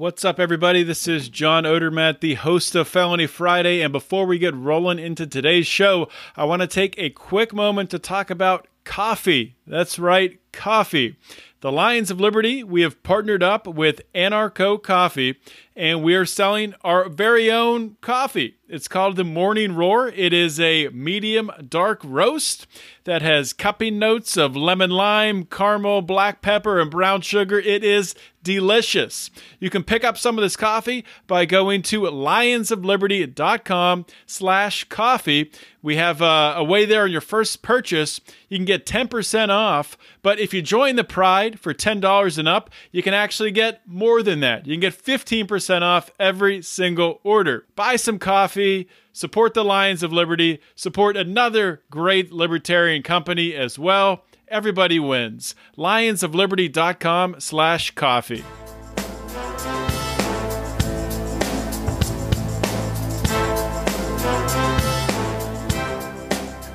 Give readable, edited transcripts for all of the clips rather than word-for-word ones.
What's up, everybody? This is John Odermatt, the host of Felony Friday. And before we get rolling into today's show, I want to take a quick moment to talk about coffee. That's right, coffee. The Lions of Liberty, we have partnered up with Anarcho Coffee, and we are selling our very own coffee. It's called the Morning Roar. It is a medium dark roast that has cupping notes of lemon lime, caramel, black pepper, and brown sugar. It is delicious. You can pick up some of this coffee by going to lionsofliberty.com/coffee. We have a way there on your first purchase. You can get 10% off, but if you join the Pride for $10 and up, you can actually get more than that. You can get 15% off every single order. Buy some coffee, support the Lions of Liberty, support another great libertarian company as well. Everybody wins. lionsofliberty.com/coffee.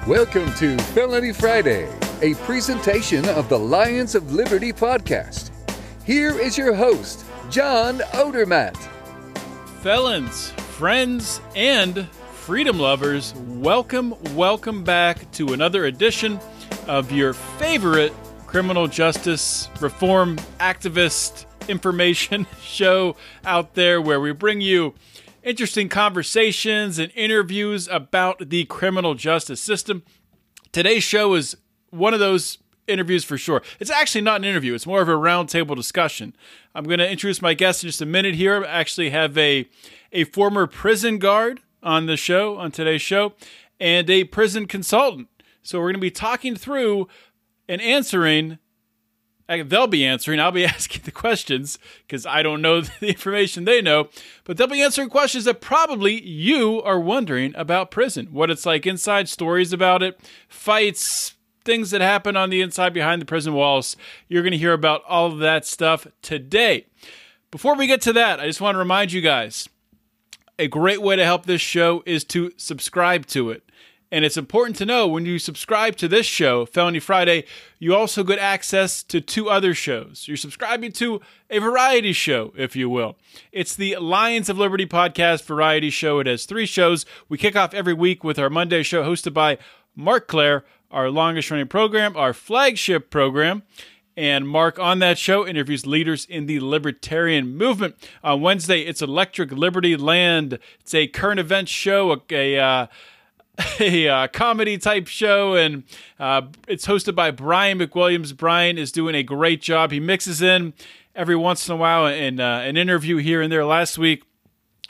Welcome to Felony Friday, a presentation of the Lions of Liberty podcast. Here is your host, John Odermatt. Felons, friends, and freedom lovers, welcome back to another edition of your favorite criminal justice reform activist information show out there, where we bring you interesting conversations and interviews about the criminal justice system. Today's show is one of those interviews for sure. It's actually not an interview. It's more of a roundtable discussion. I'm going to introduce my guest in just a minute here. I actually have a former prison guard on the show, on today's show, and a prison consultant. So we're going to be talking through and answering. They'll be answering. I'll be asking the questions because I don't know the information they know. But they'll be answering questions that probably you are wondering about prison. What it's like inside, stories about it, fights, things that happen on the inside behind the prison walls. You're going to hear about all of that stuff today. Before we get to that, I just want to remind you guys, a great way to help this show is to subscribe to it. And it's important to know when you subscribe to this show, Felony Friday, you also get access to two other shows. You're subscribing to a variety show, if you will. It's the Lions of Liberty podcast variety show. It has 3 shows. We kick off every week with our Monday show hosted by Mark Claire, our longest running program, our flagship program. And Mark, on that show, interviews leaders in the libertarian movement. On Wednesday, it's Electric Liberty Land. It's a current events show, a comedy type show, and it's hosted by Brian McWilliams. Brian is doing a great job. He mixes in every once in a while an interview here and there. Last week,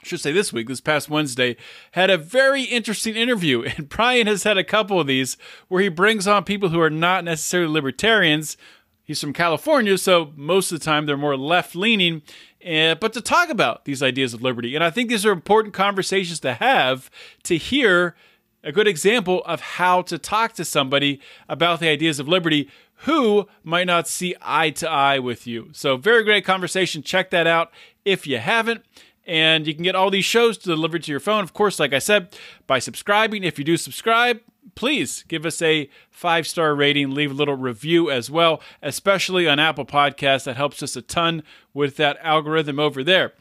I should say this week, this past Wednesday, had a very interesting interview. And Brian has had a couple of these where he brings on people who are not necessarily libertarians. He's from California, so most of the time they're more left-leaning, but to talk about these ideas of liberty. And I think these are important conversations to have, to hear a good example of how to talk to somebody about the ideas of liberty who might not see eye to eye with you. So very great conversation. Check that out if you haven't. And you can get all these shows delivered to your phone, of course, like I said, by subscribing. If you do subscribe, please give us a 5-star rating, leave a little review as well, especially on Apple Podcasts. That helps us a ton with that algorithm over there.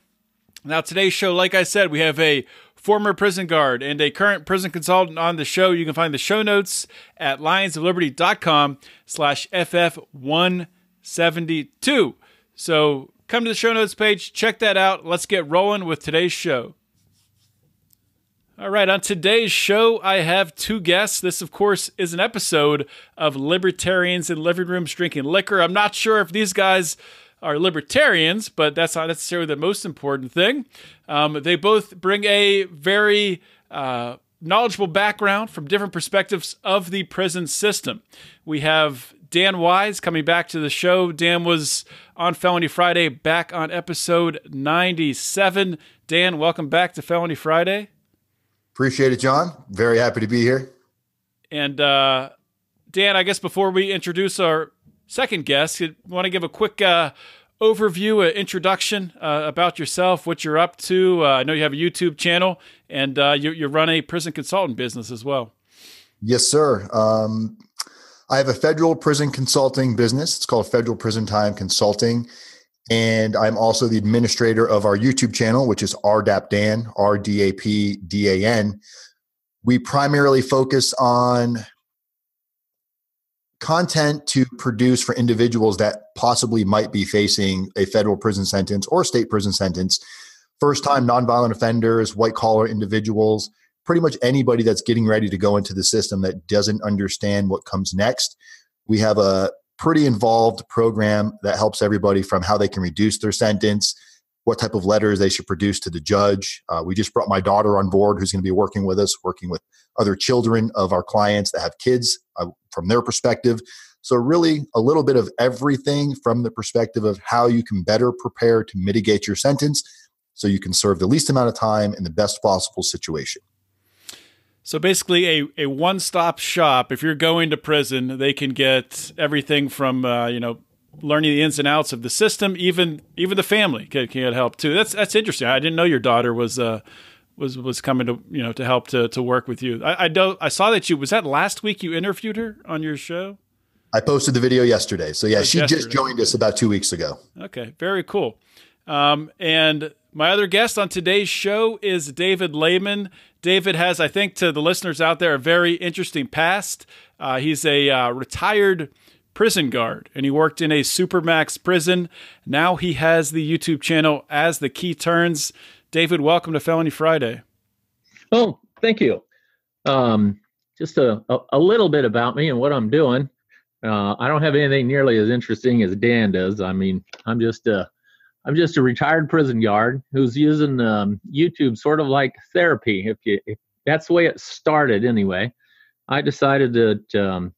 Now, today's show, like I said, we have a former prison guard and a current prison consultant on the show. You can find the show notes at lionsofliberty.com/FF172. So come to the show notes page, check that out. Let's get rolling with today's show. All right, on today's show, I have 2 guests. This, of course, is an episode of Libertarians in Living Rooms Drinking Liquor. I'm not sure if these guys are libertarians, but that's not necessarily the most important thing. They both bring a very knowledgeable background from different perspectives of the prison system. We have Dan Wise coming back to the show. Dan was on Felony Friday back on episode 97. Dan, welcome back to Felony Friday. Appreciate it, John. Very happy to be here. And Dan, I guess before we introduce our second guest, you want to give a quick overview, introduction about yourself, what you're up to. I know you have a YouTube channel, and you run a prison consultant business as well. Yes, sir. I have a federal prison consulting business. It's called Federal Prison Time Consulting. And I'm also the administrator of our YouTube channel, which is RDAP Dan, RDAP DAN. We primarily focus on content to produce for individuals that possibly might be facing a federal prison sentence or state prison sentence. First-time nonviolent offenders, white-collar individuals, pretty much anybody that's getting ready to go into the system that doesn't understand what comes next. We have a pretty involved program that helps everybody from how they can reduce their sentence, what type of letters they should produce to the judge. We just brought my daughter on board who's going to be working with us, working with other children of our clients that have kids from their perspective. So really a little bit of everything from the perspective of how you can better prepare to mitigate your sentence so you can serve the least amount of time in the best possible situation. So basically a one-stop shop. If you're going to prison, they can get everything from, learning the ins and outs of the system. Even the family can get help too. That's interesting. I didn't know your daughter was coming to, to help to work with you. I saw that was that last week you interviewed her on your show? I posted the video yesterday. So yeah, she just joined us about 2 weeks ago. Okay. Very cool. And my other guest on today's show is David Layman. David has, I think, to the listeners out there, a very interesting past. He's a retired prison guard, and he worked in a Supermax prison. Now he has the YouTube channel As the Key Turns. David, welcome to Felony Friday. Oh, thank you. Just a little bit about me and what I'm doing. I don't have anything nearly as interesting as Dan does. I mean, I'm just a retired prison guard who's using YouTube sort of like therapy. If that's the way it started anyway. I decided that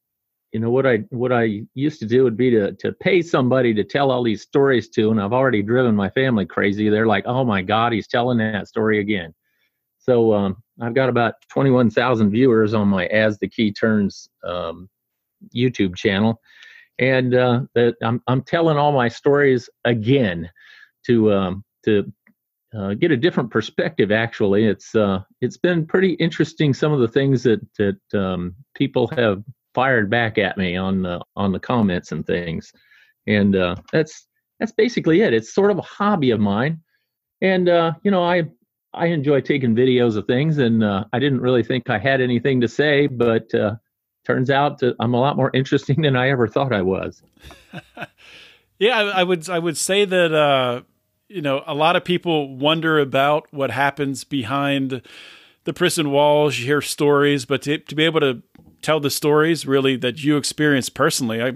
what I used to do would be to pay somebody to tell all these stories to, and I've already driven my family crazy. They're like, "Oh my God, he's telling that story again." So I've got about 21,000 viewers on my As the Key Turns YouTube channel, and I'm telling all my stories again to get a different perspective. Actually, it's been pretty interesting, some of the things that people have fired back at me on the comments and things, and that's basically it. It's sort of a hobby of mine, and I enjoy taking videos of things, and I didn't really think I had anything to say, but turns out that I'm a lot more interesting than I ever thought I was. Yeah, I would say that a lot of people wonder about what happens behind the prison walls. You hear stories, but to be able to tell the stories really that you experience personally, I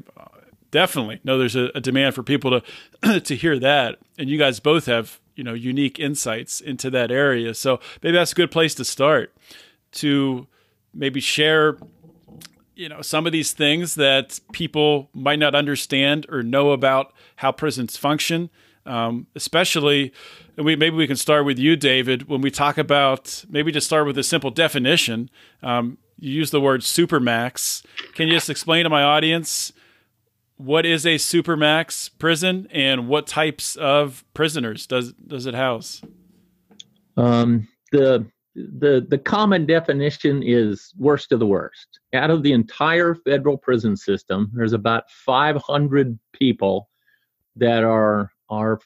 definitely know there's a demand for people to hear that. And you guys both have, unique insights into that area. So maybe that's a good place to start, to maybe share, some of these things that people might not understand or know about how prisons function. Especially, and maybe we can start with you, David, when we talk about, maybe just start with a simple definition. You use the word Supermax. Can you just explain to my audience what is a Supermax prison and what types of prisoners does it house? The common definition is worst of the worst. Out of the entire federal prison system, there's about 500 people that are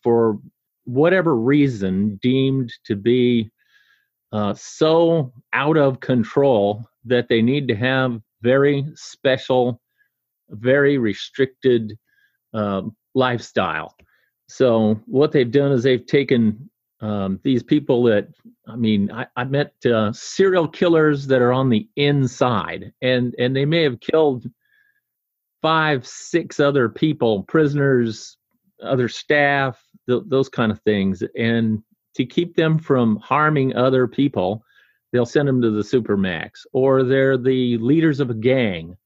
for whatever reason deemed to be so out of control that they need to have very special, very restricted lifestyle. So what they've done is they've taken these people that, I met serial killers that are on the inside, and they may have killed 5, 6 other people, prisoners, other staff, those kind of things. And to keep them from harming other people, they'll send them to the Supermax, or they're the leaders of a gang,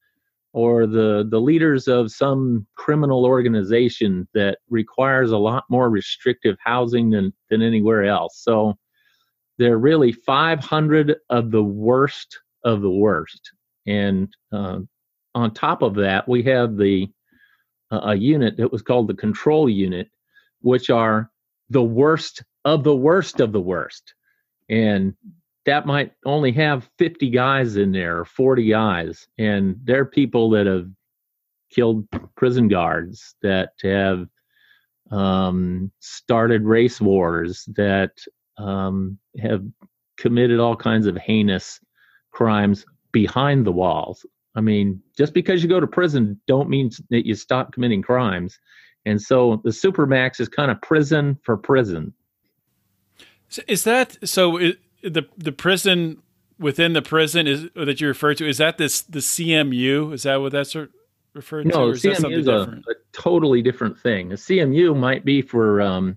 or the leaders of some criminal organization that requires a lot more restrictive housing than anywhere else. So they're really 500 of the worst of the worst. And on top of that, we have a unit that was called the control unit, which are the worst of the worst of the worst. And that might only have 50 guys in there or 40 guys. And they're people that have killed prison guards, that have started race wars, that have committed all kinds of heinous crimes behind the walls. I mean, just because you go to prison don't mean that you stop committing crimes. And so the Supermax is kind of prison for prison. Is that so? The prison within the prison that you refer to, is that the CMU? Is that what that's referred to? No, or is that CMU is a totally different thing. A CMU might be for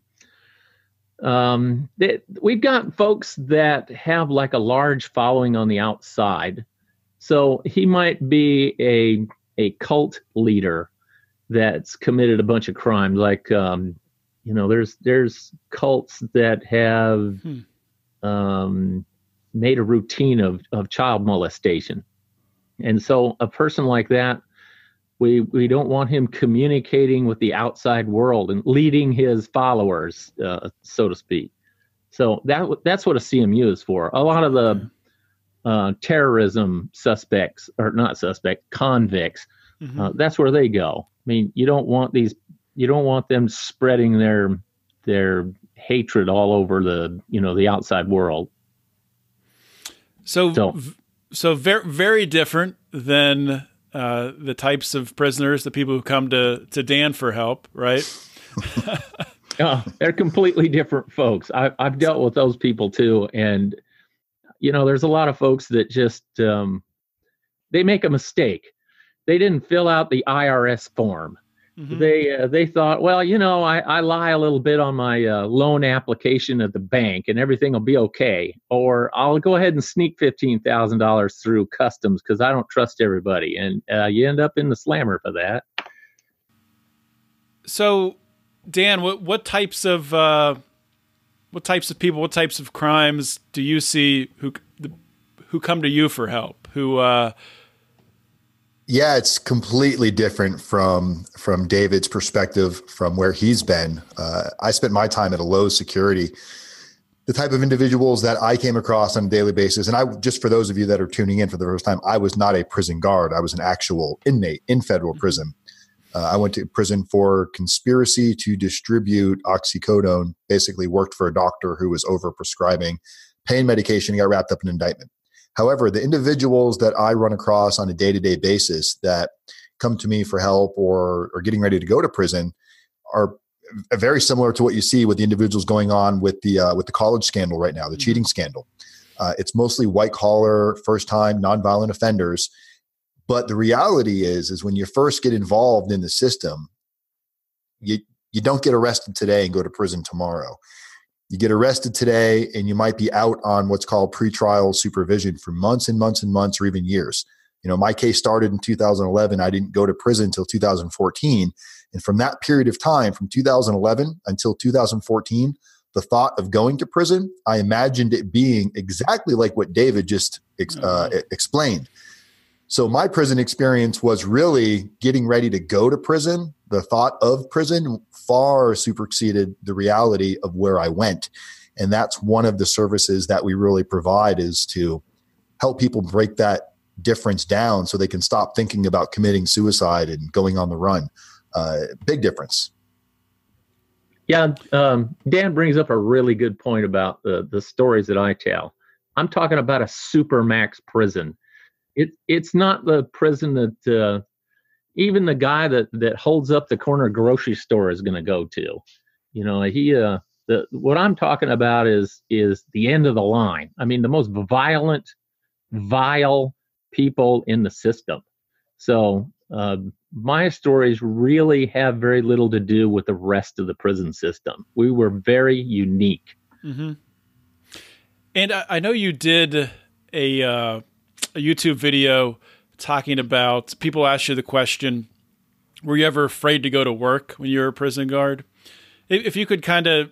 we've got folks that have like a large following on the outside. So he might be a cult leader that's committed a bunch of crimes. Like, there's cults that have made a routine of child molestation. And so a person like that, we don't want him communicating with the outside world and leading his followers, so to speak. So that's what a CMU is for. A lot of the terrorism suspects, or not suspect, convicts, that's where they go. I mean, you don't want them spreading their hatred all over the outside world. So very, very different than the types of prisoners, the people who come to Dan for help, right? They're completely different folks. I've dealt with those people too, and there's a lot of folks that just they make a mistake. They didn't fill out the IRS form. They thought, well, I lie a little bit on my loan application at the bank and everything will be okay. Or I'll go ahead and sneak $15,000 through customs because I don't trust everybody. And you end up in the slammer for that. So, Dan, what types of people, what types of crimes do you see who come to you for help? Yeah, it's completely different from David's perspective, from where he's been. I spent my time at a low security. The type of individuals that I came across on a daily basis, and just for those of you that are tuning in for the first time, I was not a prison guard. I was an actual inmate in federal prison. I went to prison for conspiracy to distribute oxycodone, basically worked for a doctor who was overprescribing pain medication and got wrapped up in an indictment. However, the individuals that I run across on a day-to-day basis that come to me for help or getting ready to go to prison are very similar to what you see with the individuals going on with the college scandal right now, the cheating scandal. It's mostly white-collar, first-time, nonviolent offenders. But the reality is when you first get involved in the system, you don't get arrested today and go to prison tomorrow. You get arrested today and you might be out on what's called pretrial supervision for months and months and months or even years. My case started in 2011. I didn't go to prison until 2014. And from that period of time, from 2011 until 2014, the thought of going to prison, I imagined it being exactly like what David just explained. So my prison experience was really getting ready to go to prison. The thought of prison far superseded the reality of where I went. And that's one of the services that we really provide, is to help people break that difference down so they can stop thinking about committing suicide and going on the run. Big difference. Yeah, Dan brings up a really good point about the stories that I tell. I'm talking about a Supermax prison. It's not the prison that even the guy that holds up the corner grocery store is going to go to. What I'm talking about is the end of the line. I mean, the most violent, vile people in the system. So my stories really have very little to do with the rest of the prison system. We were very unique. Mm-hmm. And I know you did a YouTube video talking about, people ask you the question, were you ever afraid to go to work when you were a prison guard? If you could kind of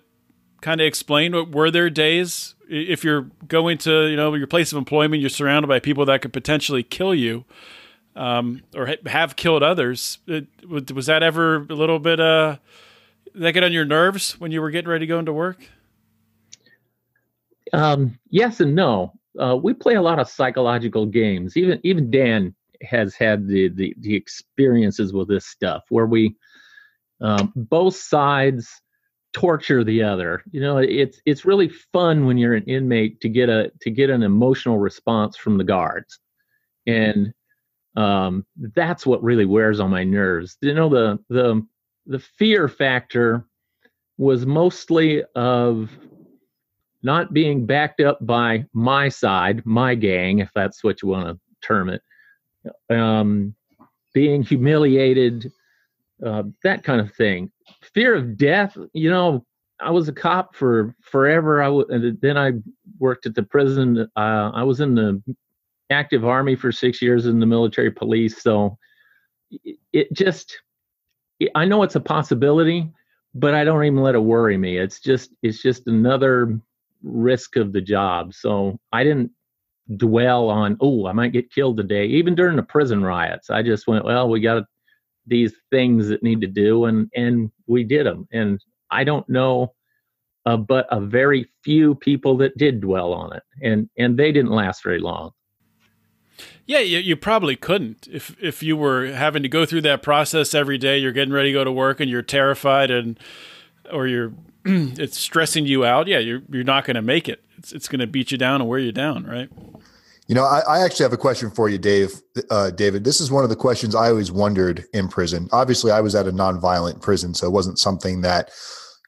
explain, were there days, if you're going to your place of employment, you're surrounded by people that could potentially kill you, or have killed others, was that ever a little bit that get on your nerves when you were getting ready to go into work? Yes and no. We play a lot of psychological games. Even Dan has had the experiences with this stuff where we Both sides torture the other. It's really fun when you're an inmate to get an emotional response from the guards, and that's what really wears on my nerves. The fear factor was mostly of not being backed up by my side, my gang, if that's what you want to term it, being humiliated, that kind of thing. Fear of death. I was a cop for forever. And then I worked at the prison. I was in the active Army for 6 years in the military police. So I know it's a possibility, but I don't even let it worry me. It's just another risk of the job. So I didn't dwell on, I might get killed today. Even during the prison riots, I just went, well, we got these things that need to do, and we did them. And I don't know but a very few people that did dwell on it, and they didn't last very long. Yeah, you probably couldn't if you were having to go through that process every day. You're getting ready to go to work and you're terrified, or you're it's stressing you out. Yeah, you're not going to make it. It's going to beat you down and wear you down, right? I actually have a question for you, David. This is one of the questions I always wondered in prison. Obviously, I was at a nonviolent prison, so it wasn't something that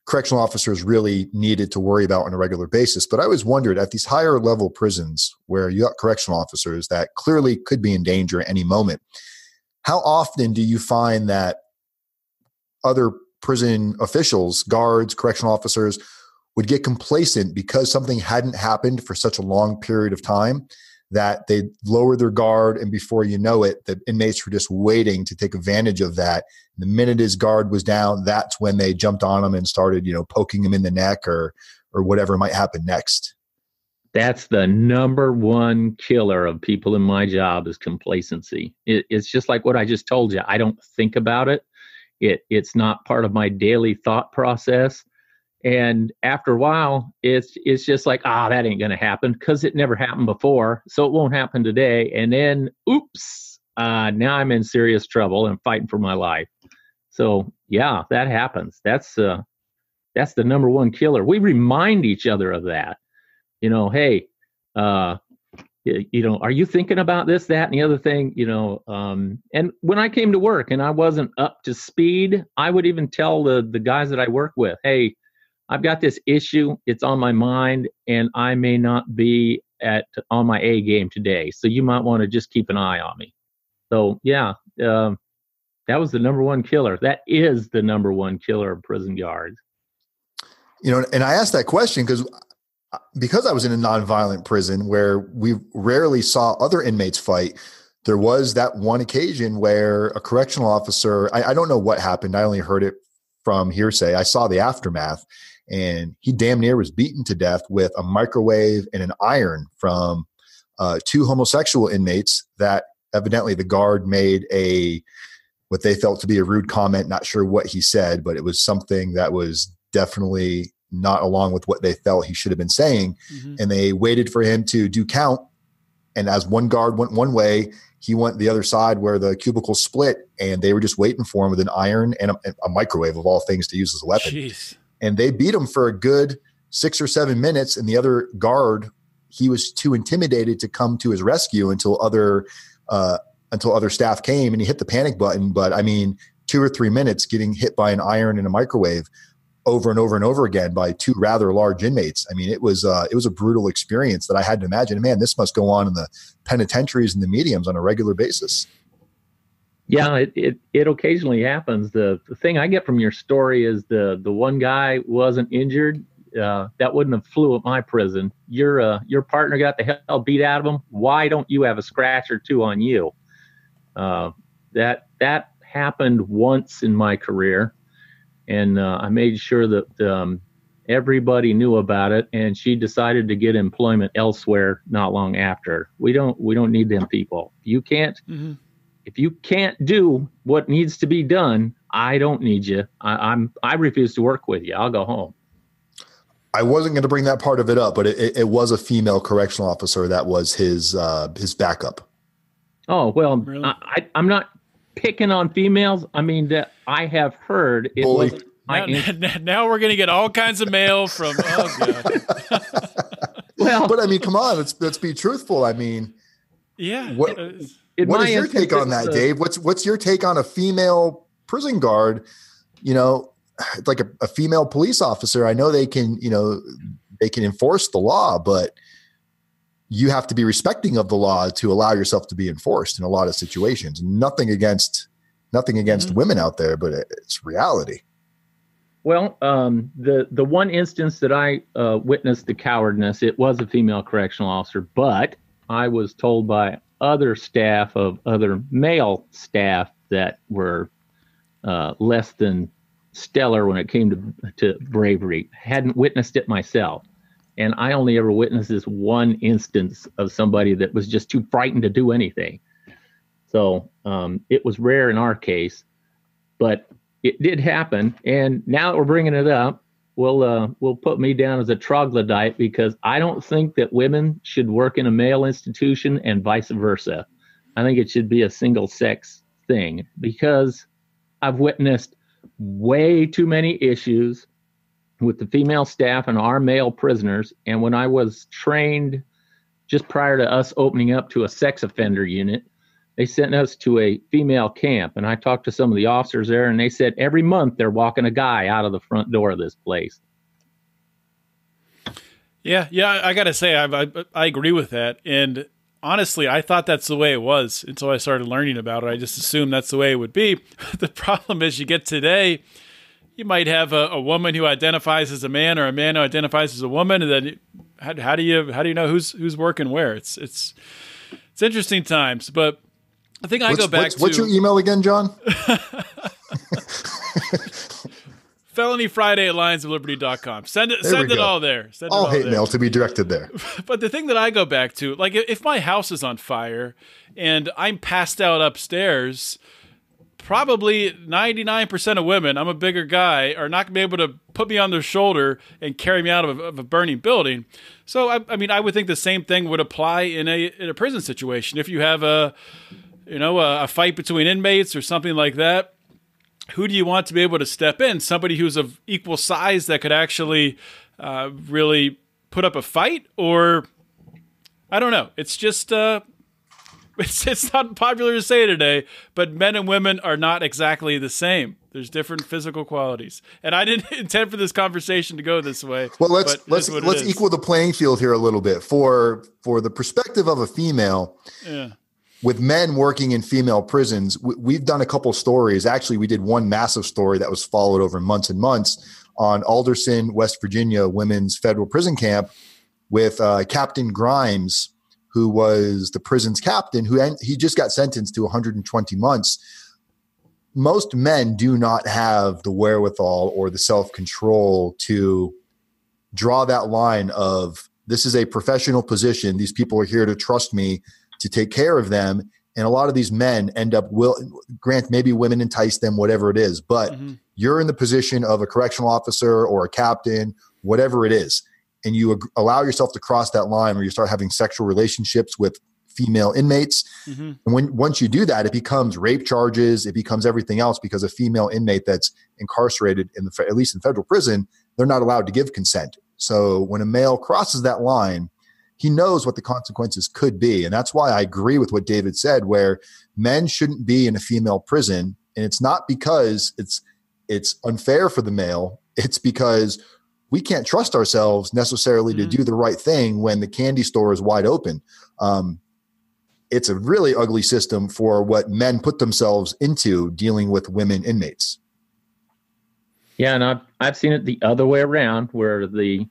correctional officers really needed to worry about on a regular basis. But I always wondered, at these higher level prisons where you got correctional officers that clearly could be in danger at any moment, how often do you find that other prison officials, guards, correctional officers would get complacent because something hadn't happened for such a long period of time that they lower their guard, and before you know it, the inmates were just waiting to take advantage of that. The minute his guard was down, that's when they jumped on him and started, poking him in the neck or whatever might happen next. That's the number one killer of people in my job is complacency. It's just like what I just told you. I don't think about it. It's not part of my daily thought process. And after a while, it's just like, that ain't going to happen because it never happened before. So it won't happen today. And then, oops, now I'm in serious trouble and fighting for my life. So yeah, that happens. That's the number one killer. We remind each other of that. Hey, are you thinking about this, that, and the other thing? And when I came to work and I wasn't up to speed, I would even tell the guys that I work with, hey, I've got this issue. It's on my mind, and I may not be on my A game today. So you might want to just keep an eye on me. So yeah, that was the number one killer. That is the number one killer of prison guards. And I asked that question because I was in a nonviolent prison where we rarely saw other inmates fight. There was that one occasion where a correctional officer, I don't know what happened. I only heard it from hearsay. I saw the aftermath, and he damn near was beaten to death with a microwave and an iron from two homosexual inmates that evidently the guard made what they felt to be a rude comment. Not sure what he said, but it was something that was definitely not along with what they felt he should have been saying. Mm-hmm. And they waited for him to do count. And as one guard went one way, he went the other side where the cubicle split, and they were just waiting for him with an iron and a microwave of all things to use as a weapon. Jeez. And they beat him for a good 6 or 7 minutes. And the other guard, he was too intimidated to come to his rescue until other staff came, and he hit the panic button. But 2 or 3 minutes getting hit by an iron and a microwave over and over and over again by two rather large inmates. It was a brutal experience that I had to imagine, man, this must go on in the penitentiaries and the mediums on a regular basis. Yeah, it occasionally happens. The thing I get from your story is the one guy wasn't injured. That wouldn't have flew at my prison. Your partner got the hell beat out of him. Why don't you have a scratch or two on you? That happened once in my career, and I made sure that everybody knew about it. And she decided to get employment elsewhere not long after. We don't need them people. You can't. Mm-hmm. If you can't do what needs to be done, I don't need you. I refuse to work with you. I'll go home. I wasn't going to bring that part of it up, but it was a female correctional officer that was his backup. Oh, well, really? I'm not picking on females, I mean, that I have heard it Bully. Now we're going to get all kinds of mail from, oh God. Well, but I mean, come on, let's be truthful. I mean, yeah. What is your take on that, Dave? What's your take on a female prison guard? You know, like a female police officer. I know they can enforce the law, but you have to be respecting of the law to allow yourself to be enforced in a lot of situations. Nothing against women out there, but it's reality. Well, the one instance that I witnessed the cowardness, it was a female correctional officer, but I was told by other staff of other male staff that were less than stellar when it came to bravery. Hadn't witnessed it myself. And I only ever witnessed this one instance of somebody that was just too frightened to do anything. So it was rare in our case, but it did happen. And now that we're bringing it up, we'll put me down as a troglodyte, because I don't think that women should work in a male institution and vice versa. I think it should be a single sex thing, because I've witnessed way too many issues with the female staff and our male prisoners. And when I was trained just prior to us opening up to a sex offender unit, they sent us to a female camp. And I talked to some of the officers there, and they said every month they're walking a guy out of the front door of this place. Yeah, I got to say, I agree with that. And honestly, I thought that's the way it was until I started learning about it. I just assumed that's the way it would be. The problem is, you get today, you might have a woman who identifies as a man, or a man who identifies as a woman, and then how do you know who's working where? It's interesting times. But I think I go back to... What's your email again, John? Felony Friday at lionsofliberty.com. Send it all there. All hate mail to be directed there. But the thing that I go back to, like, if my house is on fire and I'm passed out upstairs, probably 99% of women, I'm a bigger guy, are not going to be able to put me on their shoulder and carry me out of a burning building. So, I mean, I would think the same thing would apply in a prison situation. If you have a fight between inmates or something like that, who do you want to be able to step in? Somebody who's of equal size that could actually really put up a fight? Or, I don't know. It's just, it's not popular to say today, but men and women are not exactly the same. There's different physical qualities. And I didn't intend for this conversation to go this way. Well, let's equal the playing field here a little bit. For the perspective of a female, yeah. With men working in female prisons, we've done a couple stories. Actually, we did one massive story that was followed over months and months on Alderson, West Virginia, women's federal prison camp with Captain Grimes, who was the prison's captain, he just got sentenced to 120 months. Most men do not have the wherewithal or the self-control to draw that line of, this is a professional position. These people are here to trust me to take care of them. And a lot of these men end up grant maybe women entice them, whatever it is, but you're in the position of a correctional officer or a captain, whatever it is. And you allow yourself to cross that line where you start having sexual relationships with female inmates. And once you do that, it becomes rape charges. It becomes everything else, because a female inmate that's incarcerated at least in federal prison, they're not allowed to give consent. So when a male crosses that line, he knows what the consequences could be. And that's why I agree with what David said, where men shouldn't be in a female prison. And it's not because it's unfair for the male. It's because we can't trust ourselves necessarily to do the right thing when the candy store is wide open. It's a really ugly system for what men put themselves into dealing with women inmates. Yeah, and I've seen it the other way around, where the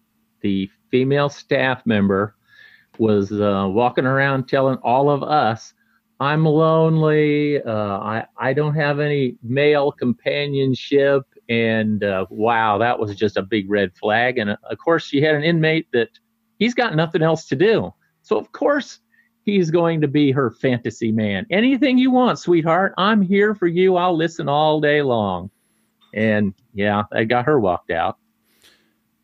female staff member was walking around telling all of us, I'm lonely, I don't have any male companionship, and wow, that was just a big red flag. And of course, she had an inmate that he's got nothing else to do. So of course, he's going to be her fantasy man. Anything you want, sweetheart, I'm here for you. I'll listen all day long. And yeah, I got her walked out.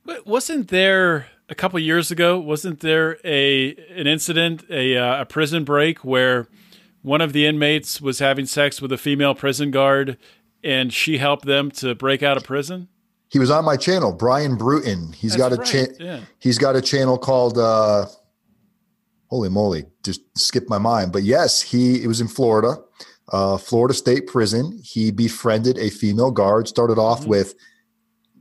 But wasn't there a couple of years ago, wasn't there an incident, a prison break where one of the inmates was having sex with a female prison guard and she helped them to break out of prison? He was on my channel, Brian Bruton. He's got a channel called holy moly, just skipped my mind. But yes, it was in Florida, Florida State Prison. He befriended a female guard, started off with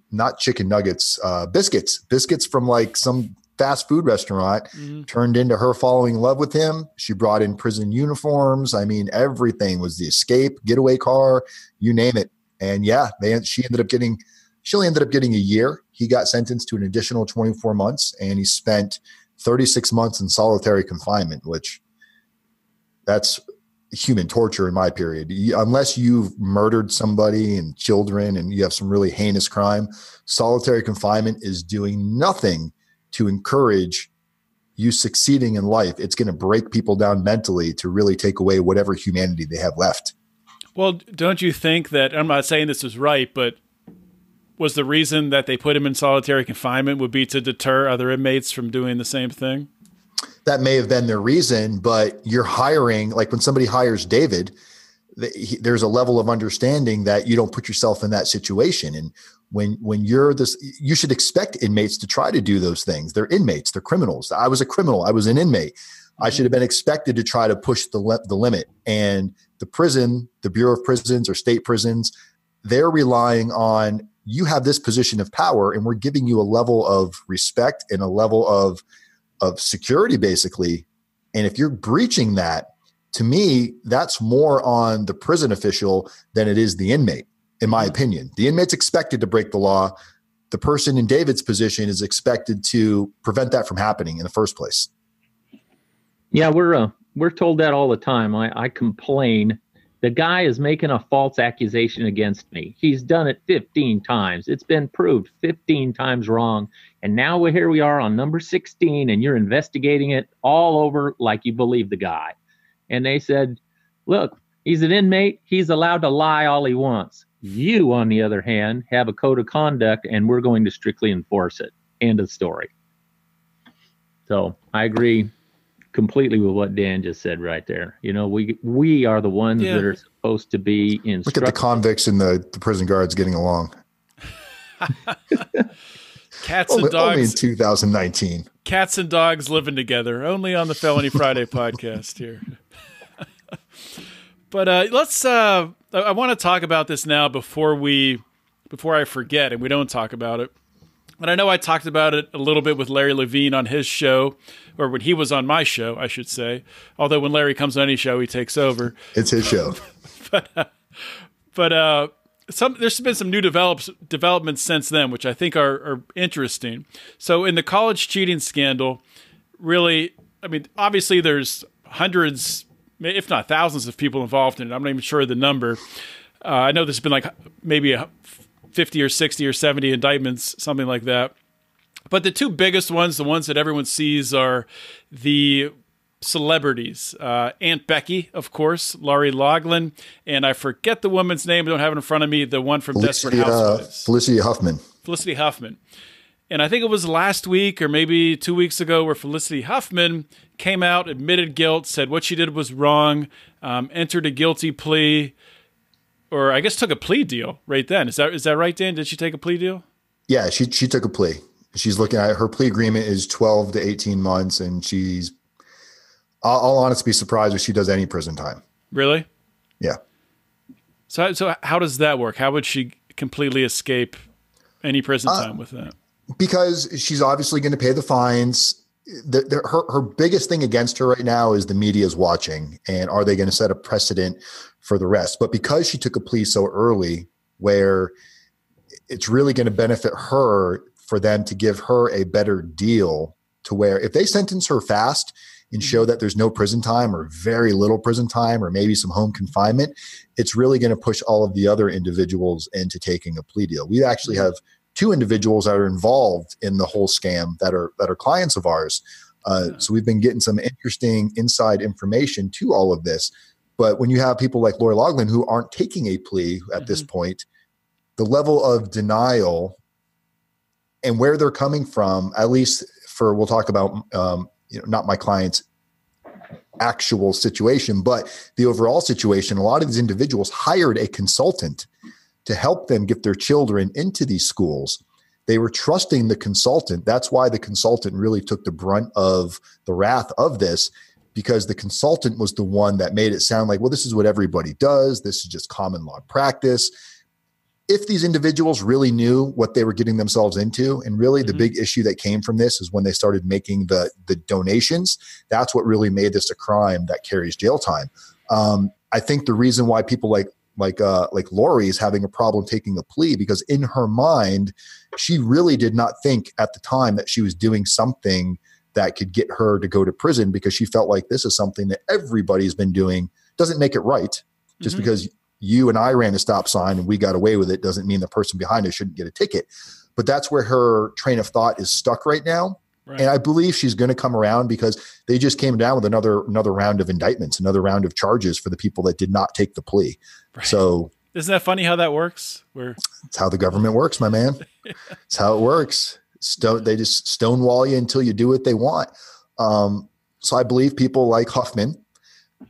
not chicken nuggets, biscuits from like some fast food restaurant, turned into her falling in love with him. She brought in prison uniforms. I mean, everything was the escape, getaway car, you name it. And yeah, she only ended up getting a year. He got sentenced to an additional 24 months and he spent 36 months in solitary confinement, which that's human torture in my period. Unless you've murdered somebody and children and you have some really heinous crime, solitary confinement is doing nothing to encourage you succeeding in life. It's going to break people down mentally to really take away whatever humanity they have left. Well, don't you think that, I'm not saying this is right, but was the reason that they put him in solitary confinement would be to deter other inmates from doing the same thing? That may have been their reason, but you're hiring, like when somebody hires David, there's a level of understanding that you don't put yourself in that situation. And when you're this, you should expect inmates to try to do those things. They're inmates, they're criminals. I was a criminal. I was an inmate. I should have been expected to try to push the limit. And the prison, the Bureau of Prisons or state prisons, they're relying on, you have this position of power and we're giving you a level of respect and a level of security, basically. And if you're breaching that, to me, that's more on the prison official than it is the inmate, in my opinion. The inmate's expected to break the law. The person in David's position is expected to prevent that from happening in the first place. Yeah, we're told that all the time. I complain. The guy is making a false accusation against me. He's done it 15 times. It's been proved 15 times wrong. And now here we are on number 16, and you're investigating it all over like you believe the guy. And they said, look, he's an inmate. He's allowed to lie all he wants. You, on the other hand, have a code of conduct, and we're going to strictly enforce it. End of story. So I agree completely with what Dan just said right there. You know, we are the ones that are supposed to be instructed. Look at the convicts and the prison guards getting along. Cats and dogs. Only in 2019. Cats and dogs living together. Only on the Felony Friday podcast here. But let's. I want to talk about this now before I forget, and we don't talk about it. And I know I talked about it a little bit with Larry Levine on his show, or when he was on my show, I should say. Although when Larry comes on any show, he takes over. It's his show. But there's been some new developments since then, which I think are interesting. So in the college cheating scandal, really, I mean, obviously there's hundreds, if not thousands of people involved in it. I'm not even sure of the number. I know there's been like maybe 50 or 60 or 70 indictments, something like that. But the two biggest ones, the ones that everyone sees, are the celebrities. Aunt Becky, of course, Lori Loughlin, and I forget the woman's name. I don't have it in front of me. The one from Desperate Housewives. Felicity Huffman. Felicity Huffman. And I think it was last week or maybe 2 weeks ago where Felicity Huffman came out, admitted guilt, said what she did was wrong, entered a guilty plea, or I guess took a plea deal right then. Is that right, Dan? Did she take a plea deal? Yeah, she took a plea. She's looking at her plea agreement is 12 to 18 months, and I'll honestly be surprised if she does any prison time. Really? Yeah. So how does that work? How would she completely escape any prison time with that? Because she's obviously going to pay the fines. Her biggest thing against her right now is the media's watching, and are they going to set a precedent for the rest? But because she took a plea so early, where it's really going to benefit her for them to give her a better deal, to where if they sentence her fast and show that there's no prison time or very little prison time or maybe some home confinement, it's really going to push all of the other individuals into taking a plea deal. We actually have two individuals that are involved in the whole scam that are clients of ours. So we've been getting some interesting inside information to all of this. But when you have people like Lori Loughlin who aren't taking a plea at this point, the level of denial and where they're coming from, at least we'll talk about, not my clients actual situation, but the overall situation. A lot of these individuals hired a consultant to help them get their children into these schools. They were trusting the consultant. That's why the consultant really took the brunt of the wrath of this, because the consultant was the one that made it sound like, well, this is what everybody does. This is just common law practice. If these individuals really knew what they were getting themselves into, and really the big issue that came from this is when they started making the donations, that's what really made this a crime that carries jail time. I think the reason why people like Lori is having a problem taking a plea, because in her mind, she really did not think at the time that she was doing something that could get her to go to prison, because she felt like this is something that everybody's been doing. Doesn't make it right. Just because you and I ran a stop sign and we got away with it doesn't mean the person behind us shouldn't get a ticket. But that's where her train of thought is stuck right now. Right. And I believe she's going to come around, because they just came down with another round of indictments, another round of charges for the people that did not take the plea. Right. So isn't that funny how that works? It's how the government works, my man. It's how it works. They just stonewall you until you do what they want. So I believe people like Huffman,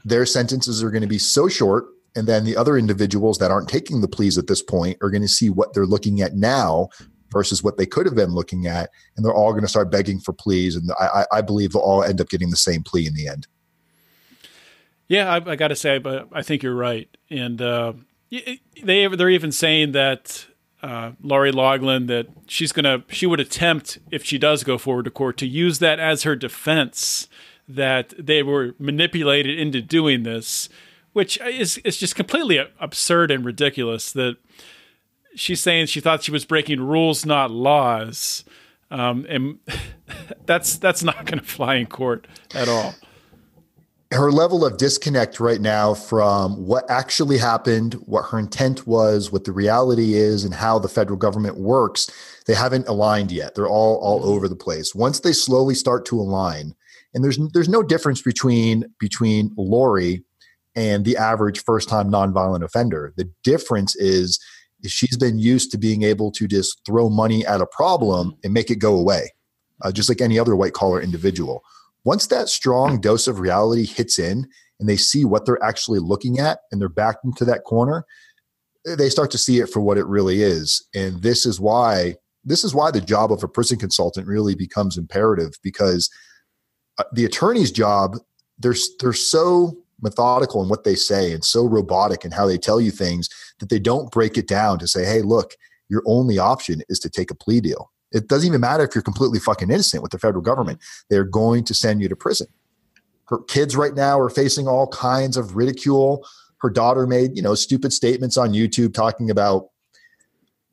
their sentences are going to be so short. And then the other individuals that aren't taking the pleas at this point are going to see what they're looking at now versus what they could have been looking at. And they're all going to start begging for pleas. And I believe they'll all end up getting the same plea in the end. Yeah, I got to say, but I think you're right. And they're even saying that Lori Loughlin, that she would attempt, if she does go forward to court, to use that as her defense, that they were manipulated into doing this, which is just completely absurd and ridiculous. That she's saying she thought she was breaking rules, not laws. And that's not going to fly in court at all. Her level of disconnect right now from what actually happened, what her intent was, what the reality is, and how the federal government works, they haven't aligned yet. They're all over the place. Once they slowly start to align, and there's no difference between Lori and the average first-time nonviolent offender. The difference is she's been used to being able to just throw money at a problem and make it go away, just like any other white-collar individual. Once that strong dose of reality hits in and they see what they're actually looking at and they're backed into that corner, they start to see it for what it really is. And this is why the job of a prison consultant really becomes imperative, because the attorney's job, they're so methodical in what they say and so robotic in how they tell you things that they don't break it down to say, hey, look, your only option is to take a plea deal. It doesn't even matter if you're completely fucking innocent with the federal government. They're going to send you to prison. Her kids right now are facing all kinds of ridicule. Her daughter made, stupid statements on YouTube talking about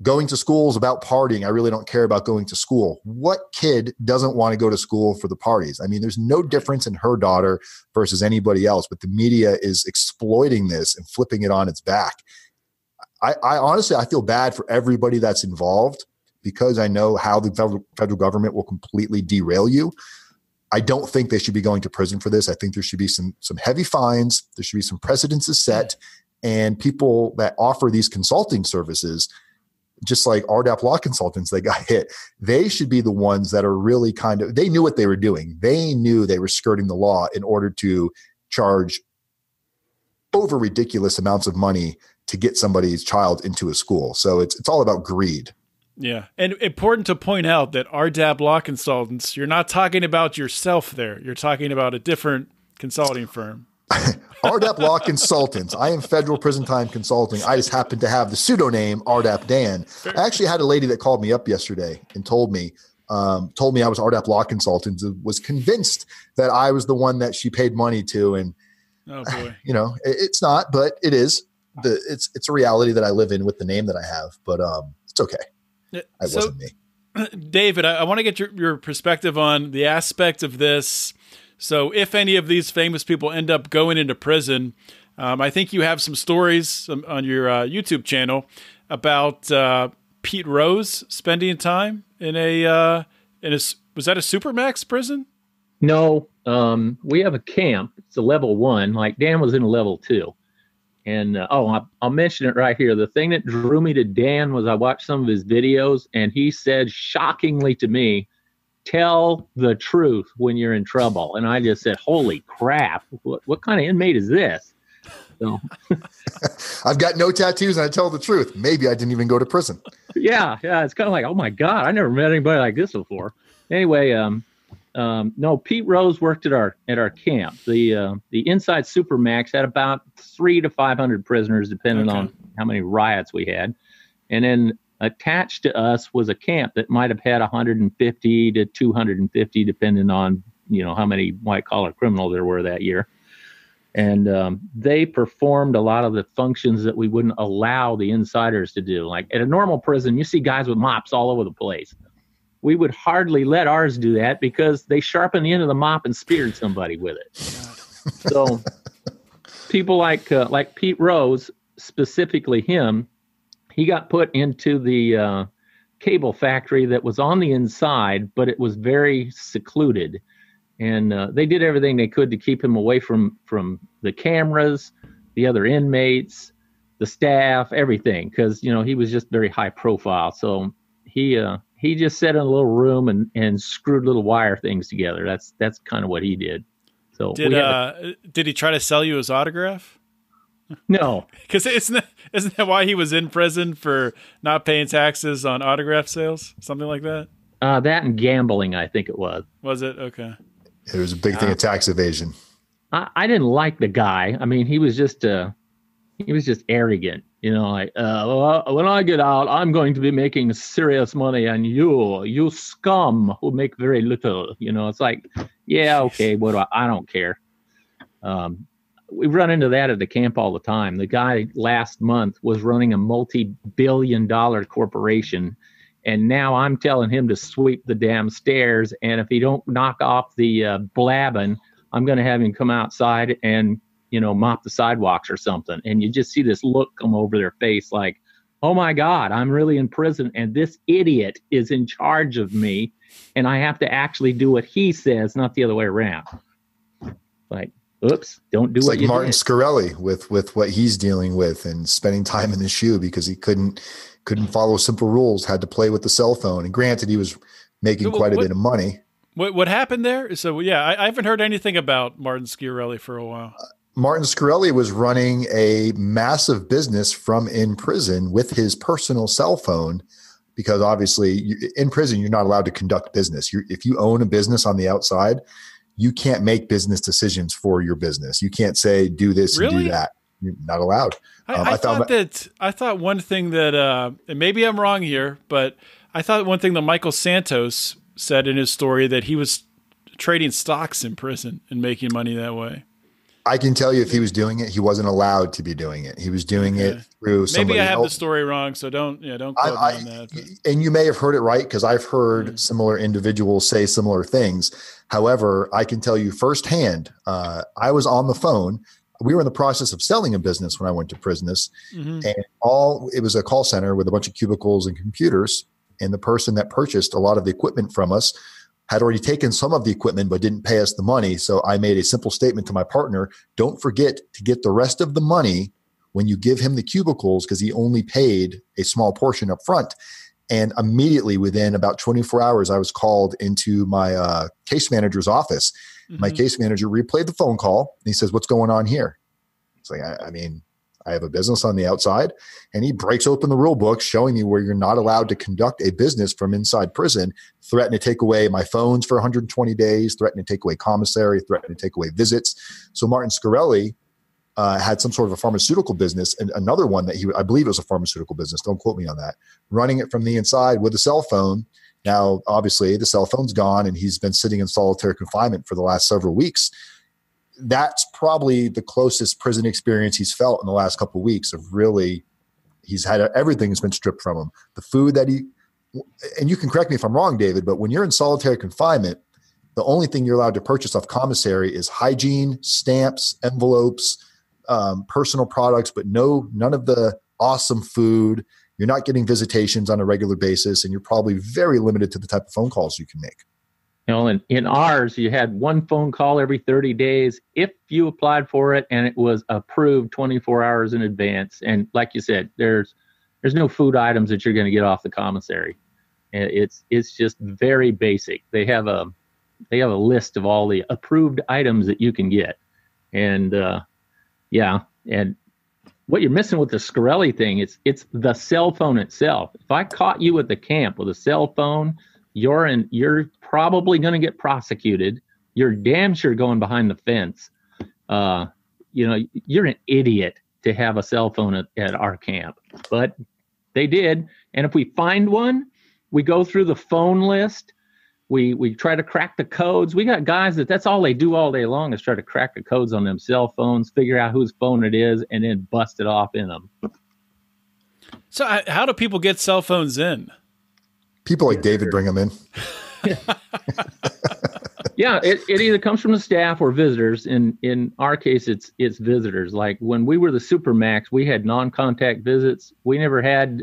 going to school is about partying. I really don't care about going to school. What kid doesn't want to go to school for the parties? I mean, there's no difference in her daughter versus anybody else, but the media is exploiting this and flipping it on its back. I honestly, I feel bad for everybody that's involved, because I know how the federal government will completely derail you. I don't think they should be going to prison for this. I think there should be some heavy fines. There should be some precedents set, and people that offer these consulting services, just like RDAP law consultants that got hit, they should be the ones that are really they knew what they were doing. They knew they were skirting the law in order to charge over ridiculous amounts of money to get somebody's child into a school. So it's all about greed. Yeah. And important to point out that RDAP law consultants, you're not talking about yourself there. You're talking about a different consulting firm. RDAP law consultants. I am federal prison time consulting. I just happen to have the pseudonym RDAP Dan. I actually had a lady that called me up yesterday and told me I was RDAP law consultant, was convinced that I was the one that she paid money to. And, oh boy, it's not, but it is. It's a reality that I live in with the name that I have, but it's okay. That wasn't me. David, I want to get your perspective on the aspect of this. So if any of these famous people end up going into prison, I think you have some stories on your YouTube channel about Pete Rose spending time in was that a Supermax prison? No, we have a camp. It's a level 1. Like Dan was in a level 2. And I'll mention it right here. The thing that drew me to Dan was I watched some of his videos, and he said shockingly to me tell the truth when you're in trouble. And I just said, holy crap, what kind of inmate is this? So, I've got no tattoos and I tell the truth. Maybe I didn't even go to prison. Yeah. It's kind of like, oh my God, I never met anybody like this before. Anyway, no, Pete Rose worked at our camp. The inside Supermax had about 300 to 500 prisoners, depending on how many riots we had. And then attached to us was a camp that might have had 150 to 250, depending on, how many white collar criminals there were that year. And they performed a lot of the functions that we wouldn't allow the insiders to do. Like at a normal prison, you see guys with mops all over the place. We would hardly let ours do that because they sharpened the end of the mop and speared somebody with it. So people like Pete Rose, specifically him, he got put into the cable factory that was on the inside, but it was very secluded. And they did everything they could to keep him away from the cameras, the other inmates, the staff, everything, because he was just very high profile. So he just sat in a little room and screwed little wire things together. That's kind of what he did. So did he try to sell you his autograph? No, because isn't that why he was in prison, for not paying taxes on autograph sales, something like that? That and gambling, I think it was. Was it? Okay. It was a big thing of tax evasion. I didn't like the guy. I mean, he was just arrogant. Like, when I get out, I'm going to be making serious money, and you scum who make very little. It's like, yeah, okay, I don't care. We run into that at the camp all the time. The guy last month was running a multi-billion-dollar corporation, and now I'm telling him to sweep the damn stairs. And if he don't knock off the blabbing, I'm going to have him come outside and, mop the sidewalks or something. And you just see this look come over their face like, oh my God, I'm really in prison. And this idiot is in charge of me. And I have to actually do what he says, not the other way around. Like, oops, don't do it's what like you Martin did. Scarelli with what he's dealing with and spending time in the shoe because he couldn't follow simple rules, had to play with the cell phone. And granted, he was making quite a bit of money. What happened there? So, yeah, I haven't heard anything about Martin Scarelli for a while. Martin Scarelli was running a massive business from in prison with his personal cell phone because obviously in prison, you're not allowed to conduct business. If you own a business on the outside, you can't make business decisions for your business. You can't say, do this and do that. You're not allowed. I thought one thing that, and maybe I'm wrong here, but I thought one thing that Michael Santos said in his story that he was trading stocks in prison and making money that way. I can tell you if he was doing it, he wasn't allowed to be doing it. He was doing it through somebody else. Maybe I have the story wrong, so don't quote me on that. But. And you may have heard it right because I've heard similar individuals say similar things. However, I can tell you firsthand, I was on the phone. We were in the process of selling a business when I went to prison. And it was a call center with a bunch of cubicles and computers. And the person that purchased a lot of the equipment from us had already taken some of the equipment but didn't pay us the money. So I made a simple statement to my partner, don't forget to get the rest of the money when you give him the cubicles because he only paid a small portion up front. And immediately within about 24 hours, I was called into my case manager's office. My case manager replayed the phone call and he says, what's going on here? It's like, I have a business on the outside, and he breaks open the rule book showing me where you're not allowed to conduct a business from inside prison, threaten to take away my phones for 120 days, threaten to take away commissary, threaten to take away visits. So Martin Scarelli had some sort of a pharmaceutical business, and another one that I believe it was a pharmaceutical business. Don't quote me on that. Running it from the inside with a cell phone. Now, obviously, the cell phone's gone, and he's been sitting in solitary confinement for the last several weeks. That's probably the closest prison experience he's felt in the last couple of weeks of really, he's had everything has been stripped from him. The food that and you can correct me if I'm wrong, David, but when you're in solitary confinement, the only thing you're allowed to purchase off commissary is hygiene, stamps, envelopes, personal products, but none of the awesome food. You're not getting visitations on a regular basis, and you're probably very limited to the type of phone calls you can make. In ours, you had one phone call every 30 days if you applied for it and it was approved 24 hours in advance. And like you said, there's no food items that you're going to get off the commissary. And it's just very basic. They have a list of all the approved items that you can get. And and what you're missing with the Scarelli thing, it's the cell phone itself. If I caught you at the camp with a cell phone, you're probably going to get prosecuted. You're damn sure going behind the fence. You're an idiot to have a cell phone at our camp. But they did. And if we find one, we go through the phone list. We try to crack the codes. We got guys that's all they do all day long is try to crack the codes on them cell phones, figure out whose phone it is, and then bust it off in them. So how do people get cell phones in? People like David bring them in. Yeah, it either comes from the staff or visitors. In our case, it's visitors. Like when we were the Supermax, we had non-contact visits. We never had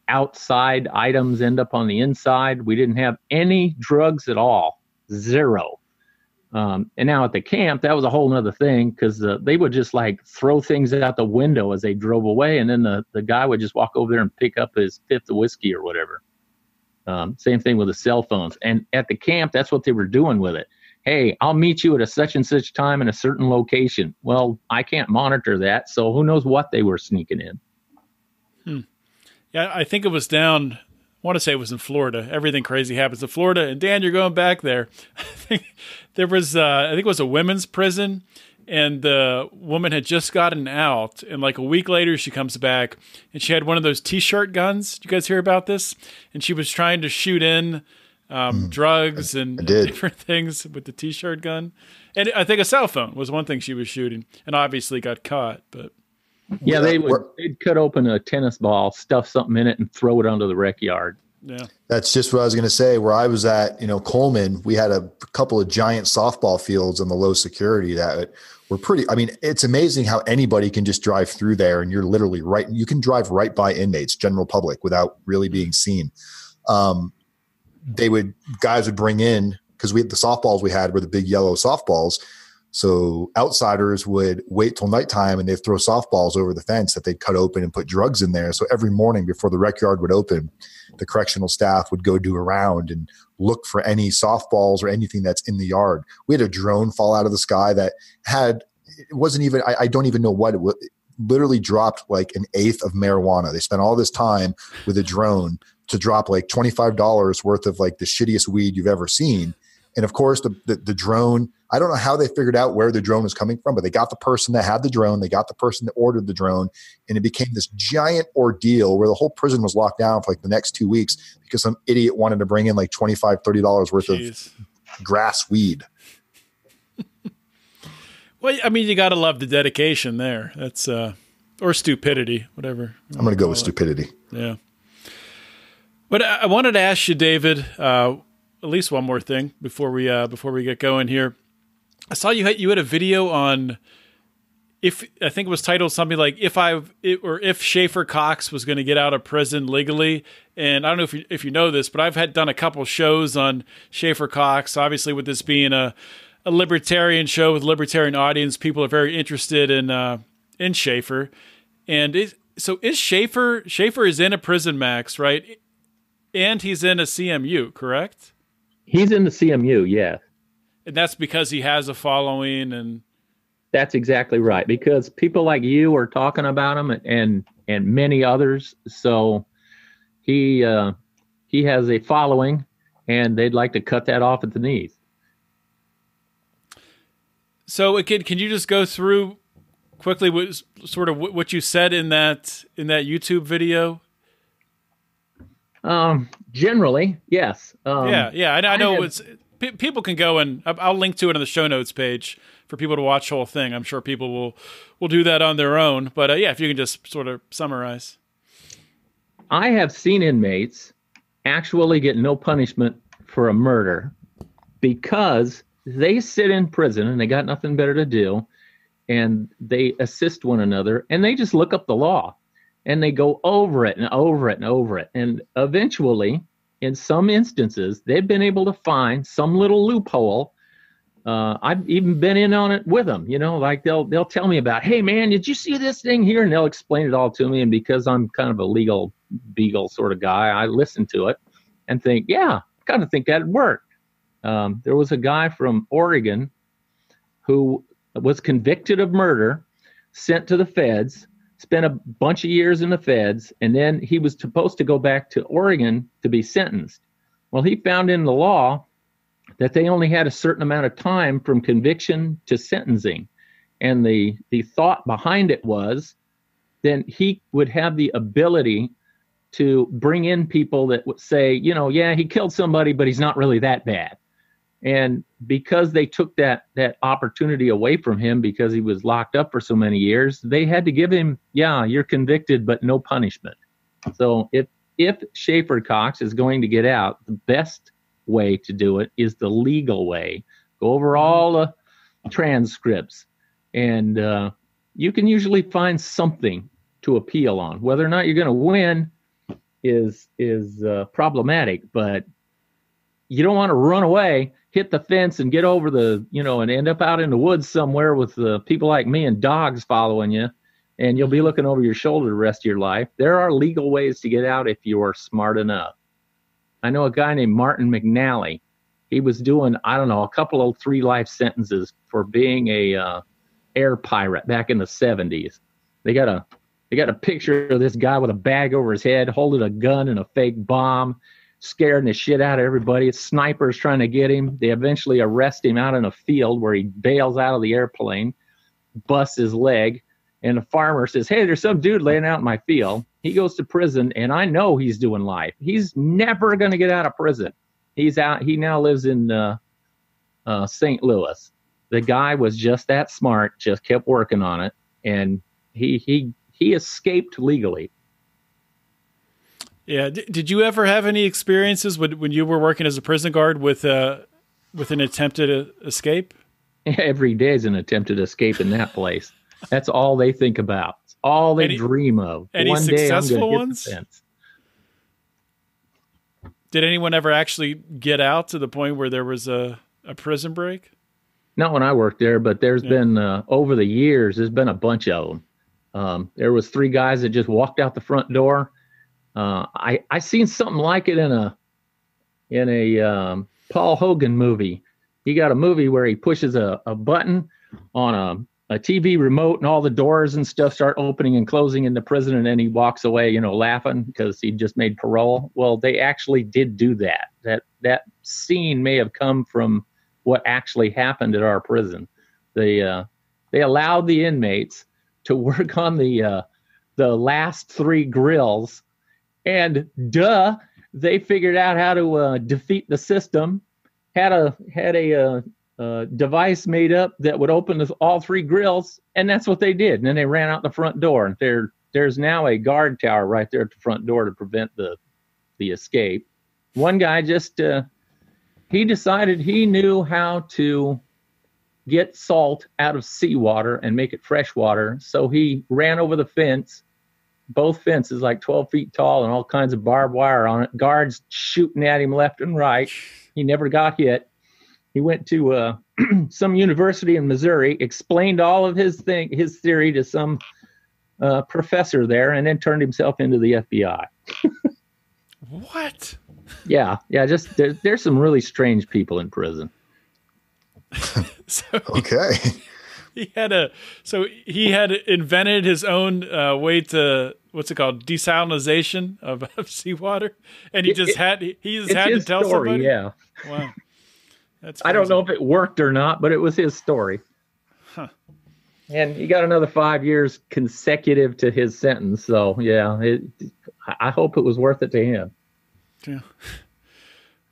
outside items end up on the inside. We didn't have any drugs at all, zero. And now at the camp, that was a whole nother thing because they would just like throw things out the window as they drove away, and then the guy would just walk over there and pick up his fifth of whiskey or whatever. Same thing with the cell phones. And at the camp, that's what they were doing with it. Hey, I'll meet you at a such and such time in a certain location. Well, I can't monitor that, so who knows what they were sneaking in. Yeah, I think it was down, I want to say it was in Florida. Everything crazy happens in Florida. And Dan, you're going back there. I think there was, I think it was a women's prison, and the woman had just gotten out. And like a week later, she comes back, and she had one of those T-shirt guns. Did you guys hear about this? And she was trying to shoot in drugs and different things with the T-shirt gun. And I think a cell phone was one thing she was shooting, and obviously got caught. But yeah, they'd cut open a tennis ball, stuff something in it, and throw it onto the rec yard. Yeah, that's just what I was going to say. Where I was at, Coleman, we had a couple of giant softball fields on the low security that were pretty. I mean, it's amazing how anybody can just drive through there, and you're literally right. You can drive right by inmates, general public, without really being seen. Guys would bring in, because the softballs we had were the big yellow softballs. So outsiders would wait till nighttime and they'd throw softballs over the fence that they'd cut open and put drugs in there. So every morning before the rec yard would open, the correctional staff would go do a round and look for any softballs or anything that's in the yard. We had a drone fall out of the sky that it wasn't even, I don't even know what it was. It literally dropped like an eighth of marijuana. They spent all this time with a drone to drop like $25 worth of like the shittiest weed you've ever seen. And of course the drone, I don't know how they figured out where the drone was coming from, but they got the person that had the drone, they got the person that ordered the drone, and it became this giant ordeal where the whole prison was locked down for like the next 2 weeks because some idiot wanted to bring in like $25, $30 worth of grass weed. Well, I mean, you got to love the dedication there. That's or stupidity, whatever. I'm going to go with stupidity. Yeah. But I wanted to ask you, David, at least one more thing before we get going here. I saw you had a video on I think it was titled something like if Schaefer Cox was going to get out of prison legally. And I don't know if you know this, but I've done a couple shows on Schaefer Cox. Obviously, with this being a libertarian show with a libertarian audience, people are very interested in Schaefer. And is Schaefer is in a prison max, right? And he's in a CMU, correct? He's in the CMU, yeah. And that's because he has a following, and that's exactly right. Because people like you are talking about him, and many others. So he has a following, and they'd like to cut that off at the knees. So can you just go through quickly what you said in that YouTube video? Generally, yes. I know people can go, and I'll link to it on the show notes page for people to watch the whole thing. I'm sure people will do that on their own. But if you can just sort of summarize. I have seen inmates actually get no punishment for a murder because they sit in prison and they got nothing better to do, and they assist one another, and they just look up the law. And they go over it and over it and over it. And eventually, in some instances, they've been able to find some little loophole. I've even been in on it with them. Like they'll tell me about, hey, man, did you see this thing here? And they'll explain it all to me. And because I'm kind of a legal beagle sort of guy, I listen to it. and think, yeah, I kind of think that'd work. There was a guy from Oregon who was convicted of murder, sent to the feds, spent a bunch of years in the feds, and then he was supposed to go back to Oregon to be sentenced. Well, he found in the law that they only had a certain amount of time from conviction to sentencing. And the thought behind it was then he would have the ability to bring in people that would say, you know, yeah, he killed somebody, but he's not really that bad. And because they took that opportunity away from him because he was locked up for so many years, they had to give him, yeah, you're convicted, but no punishment. So if Schaefer Cox is going to get out, the best way to do it is the legal way. Go over all the transcripts, and you can usually find something to appeal on. Whether or not you're going to win is problematic, but you don't want to run away, hit the fence, and get over the, you know, and end up out in the woods somewhere with people like me and dogs following you, and you'll be looking over your shoulder the rest of your life. There are legal ways to get out if you are smart enough. I know a guy named Martin McNally. He was doing, I don't know, a couple of 3 life sentences for being a air pirate back in the 70s. They got a picture of this guy with a bag over his head, holding a gun and a fake bomb, scaring the shit out of everybody. It's snipers trying to get him. They eventually arrest him out in a field where he bails out of the airplane, busts his leg, and the farmer says, hey, there's some dude laying out in my field. He goes to prison, and I know he's doing life. He's never going to get out of prison. He's out. He now lives in St. Louis. The guy was just that smart, just kept working on it, and he escaped legally. Yeah. Did you ever have any experiences when you were working as a prison guard with an attempted escape? Every day is an attempted escape in that place. That's all they think about. It's all they dream of. Any One successful day I'm ones? Did anyone ever actually get out to the point where there was a prison break? Not when I worked there, but there's been, over the years, there's been a bunch of them. There was 3 guys that just walked out the front door. I seen something like it in a Paul Hogan movie. He got a movie where he pushes a button on a TV remote, and all the doors and stuff start opening and closing in the prison, and then he walks away, you know, laughing because he just made parole. Well, they actually did do that. That scene may have come from what actually happened at our prison. They allowed the inmates to work on the last 3 grills, and they figured out how to defeat the system. Had a device made up that would open all 3 grills, and that's what they did. And then they ran out the front door, and there's now a guard tower right there at the front door to prevent the escape. One guy just he decided he knew how to get salt out of seawater and make it fresh water, so he ran over the fence. Both fences like 12 feet tall and all kinds of barbed wire on it. Guards shooting at him left and right. He never got hit. He went to some university in Missouri, explained all of his theory to some professor there, and then turned himself into the FBI. What? Yeah. Just there's some really strange people in prison. Okay. He had invented his own way to, what's it called, desalinization of seawater, and he just had to tell somebody. Yeah. Wow. That's crazy. I don't know if it worked or not, but it was his story. Huh. And he got another 5 years consecutive to his sentence. So yeah, I hope it was worth it to him. Yeah.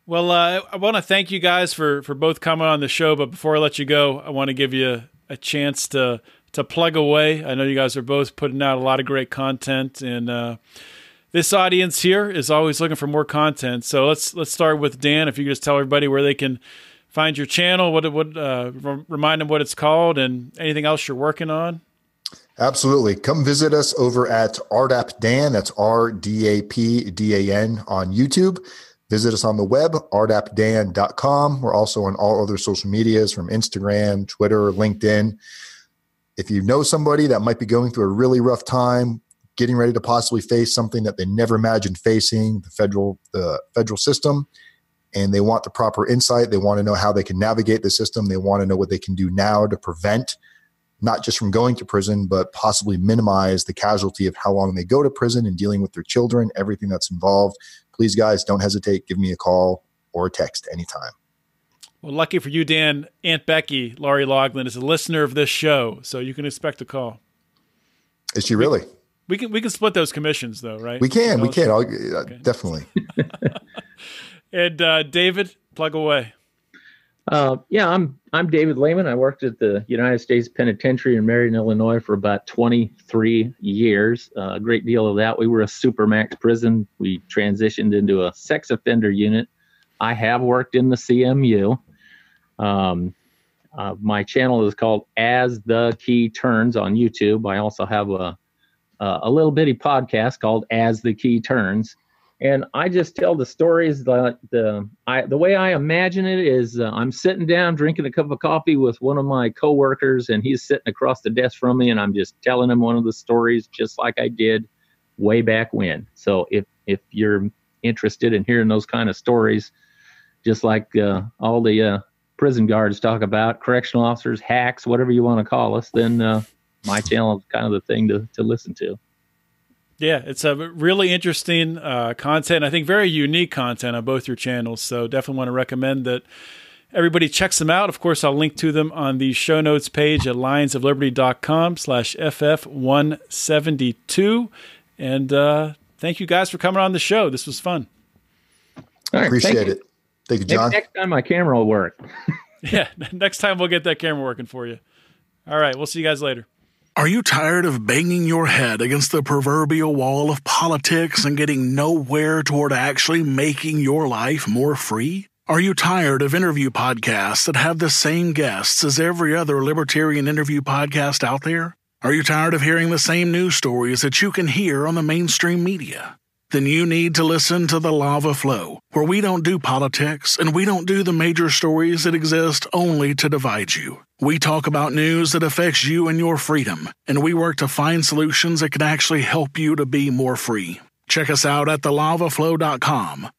Well, I want to thank you guys for both coming on the show. But before I let you go, I want to give you a chance to plug away. I know you guys are both putting out a lot of great content, and this audience here is always looking for more content. So let's start with Dan. If you could just tell everybody where they can find your channel, remind them what it's called, and anything else you're working on. Absolutely. Come visit us over at RDAP Dan. That's RDAPDAN on YouTube. Visit us on the web, rdapdan.com. We're also on all other social medias from Instagram, Twitter, LinkedIn. If you know somebody that might be going through a really rough time, getting ready to possibly face something that they never imagined facing, the federal system, and they want the proper insight. They want to know how they can navigate the system. They want to know what they can do now to prevent not just from going to prison, but possibly minimize the casualty of how long they go to prison and dealing with their children, everything that's involved. Please, guys, don't hesitate. Give me a call or a text anytime. Well, lucky for you, Dan, Aunt Becky, Laurie Loughlin, is a listener of this show, so you can expect a call. Is she really? We can split those commissions, though, right? We can. Okay. Definitely. And David, plug away. I'm David Layman. I worked at the United States Penitentiary in Marion, Illinois for about 23 years. A great deal of that. We were a Supermax prison. We transitioned into a sex offender unit. I have worked in the CMU. My channel is called As the Key Turns on YouTube. I also have a little bitty podcast called As the Key Turns. And I just tell the stories that the way I imagine it is I'm sitting down drinking a cup of coffee with one of my coworkers, and he's sitting across the desk from me, and I'm just telling him one of the stories just like I did way back when. So if you're interested in hearing those kind of stories, just like all the prison guards talk about, correctional officers, hacks, whatever you want to call us, then my channel is kind of the thing to listen to. Yeah, it's a really interesting content. I think very unique content on both your channels. So definitely want to recommend that everybody checks them out. Of course, I'll link to them on the show notes page at lionsofliberty.com/FF172. And thank you guys for coming on the show. This was fun. All right, appreciate it. Thank you, John. Next time my camera will work. Yeah, next time we'll get that camera working for you. All right, we'll see you guys later. Are you tired of banging your head against the proverbial wall of politics and getting nowhere toward actually making your life more free? Are you tired of interview podcasts that have the same guests as every other libertarian interview podcast out there? Are you tired of hearing the same news stories that you can hear on the mainstream media? Then you need to listen to The Lava Flow, where we don't do politics and we don't do the major stories that exist only to divide you. We talk about news that affects you and your freedom, and we work to find solutions that can actually help you to be more free. Check us out at thelavaflow.com.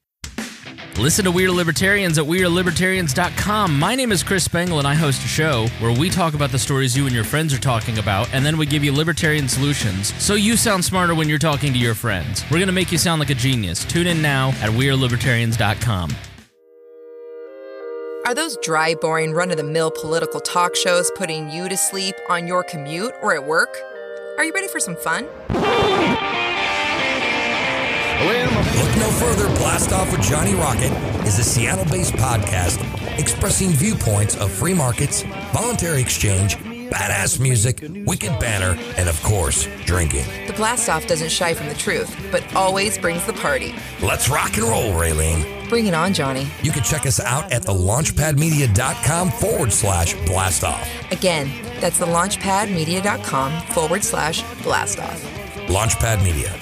Listen to We Are Libertarians at wearelibertarians.com. My name is Chris Spangle, and I host a show where we talk about the stories you and your friends are talking about, and then we give you libertarian solutions so you sound smarter when you're talking to your friends. We're going to make you sound like a genius. Tune in now at wearelibertarians.com. Are those dry, boring, run-of-the-mill political talk shows putting you to sleep on your commute or at work? Are you ready for some fun? Look no further. Blast Off with Johnny Rocket is a Seattle-based podcast expressing viewpoints of free markets, voluntary exchange, badass music, wicked banner, and of course, drinking. The Blast Off doesn't shy from the truth, but always brings the party. Let's rock and roll, Raylene. Bring it on, Johnny. You can check us out at thelaunchpadmedia.com/blastoff. Again, that's thelaunchpadmedia.com/blastoff. Launchpad Media.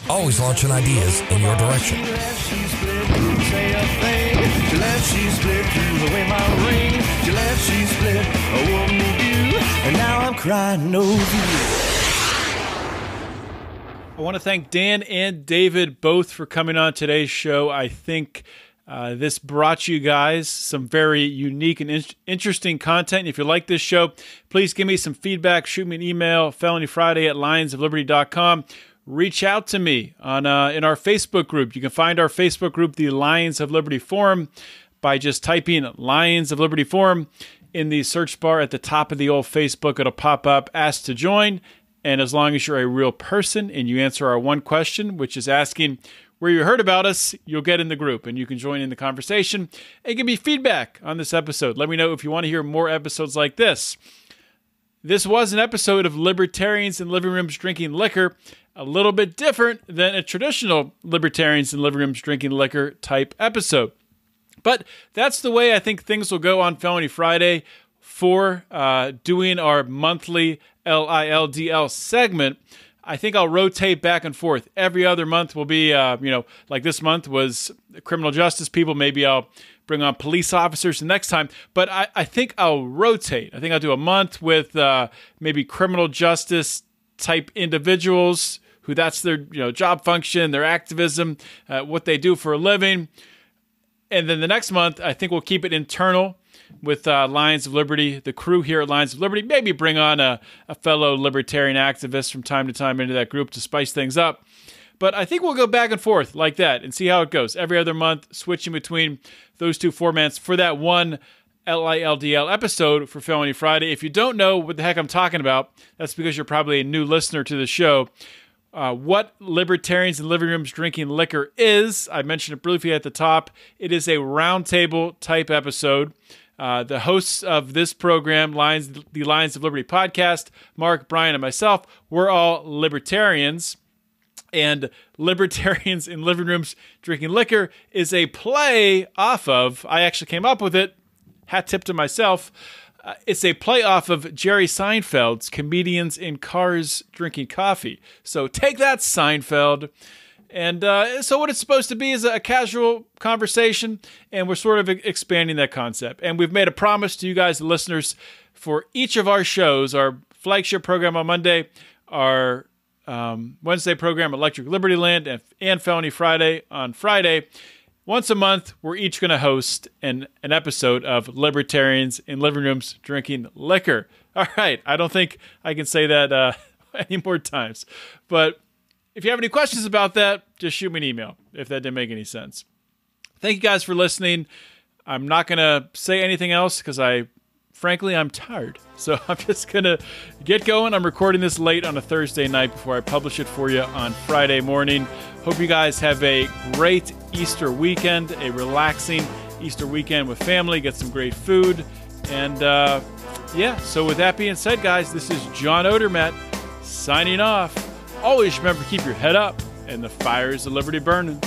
Always launching ideas in your direction. I want to thank Dan and David both for coming on today's show. I think this brought you guys some very unique and interesting content. If you like this show, please give me some feedback. Shoot me an email, felonyfriday@lionsofliberty.com. Reach out to me on in our Facebook group. You can find our Facebook group, the Lions of Liberty Forum, by just typing Lions of Liberty Forum in the search bar at the top of the old Facebook. It'll pop up, ask to join. And as long as you're a real person and you answer our one question, which is asking where you heard about us, you'll get in the group and you can join in the conversation and give me feedback on this episode. Let me know if you want to hear more episodes like this. This was an episode of Libertarians in Living Rooms Drinking Liquor, a little bit different than a traditional Libertarians in Living Rooms Drinking Liquor type episode. But that's the way I think things will go on Felony Friday for doing our monthly LILDL segment. I think I'll rotate back and forth. Every other month will be, like this month was criminal justice people. Maybe I'll bring on police officers the next time. But I think I'll rotate. I think I'll do a month with maybe criminal justice type individuals who that's their job function, their activism, what they do for a living. And then the next month, I think we'll keep it internal with Lions of Liberty, the crew here at Lions of Liberty. Maybe bring on a fellow libertarian activist from time to time into that group to spice things up. But I think we'll go back and forth like that and see how it goes. Every other month, switching between those two formats for that one LILDL episode for Felony Friday. If you don't know what the heck I'm talking about, that's because you're probably a new listener to the show. What Libertarians in Living Rooms Drinking Liquor is, I mentioned it briefly at the top. It is a roundtable type episode. The hosts of this program, the Lions of Liberty podcast, Mark, Brian, and myself, we're all libertarians. And Libertarians in Living Rooms Drinking Liquor is a play off of, I actually came up with it, hat tip to myself, it's a play off of Jerry Seinfeld's Comedians in Cars Drinking Coffee. So take that, Seinfeld. And so what it's supposed to be is a casual conversation, and we're sort of expanding that concept. And we've made a promise to you guys, the listeners, for each of our shows, our flagship program on Monday, our Wednesday program, Electric Liberty Land, and Felony Friday on Friday. Once a month, we're each going to host an episode of Libertarians in Living Rooms Drinking Liquor. All right, I don't think I can say that any more times. But if you have any questions about that, just shoot me an email if that didn't make any sense. Thank you guys for listening. I'm not going to say anything else because frankly, I'm tired. So I'm just going to get going. I'm recording this late on a Thursday night before I publish it for you on Friday morning. Hope you guys have a great Easter weekend, a relaxing Easter weekend with family. Get some great food. And so with that being said, guys, this is John Odermatt signing off. Always remember to keep your head up and the fires of liberty burning.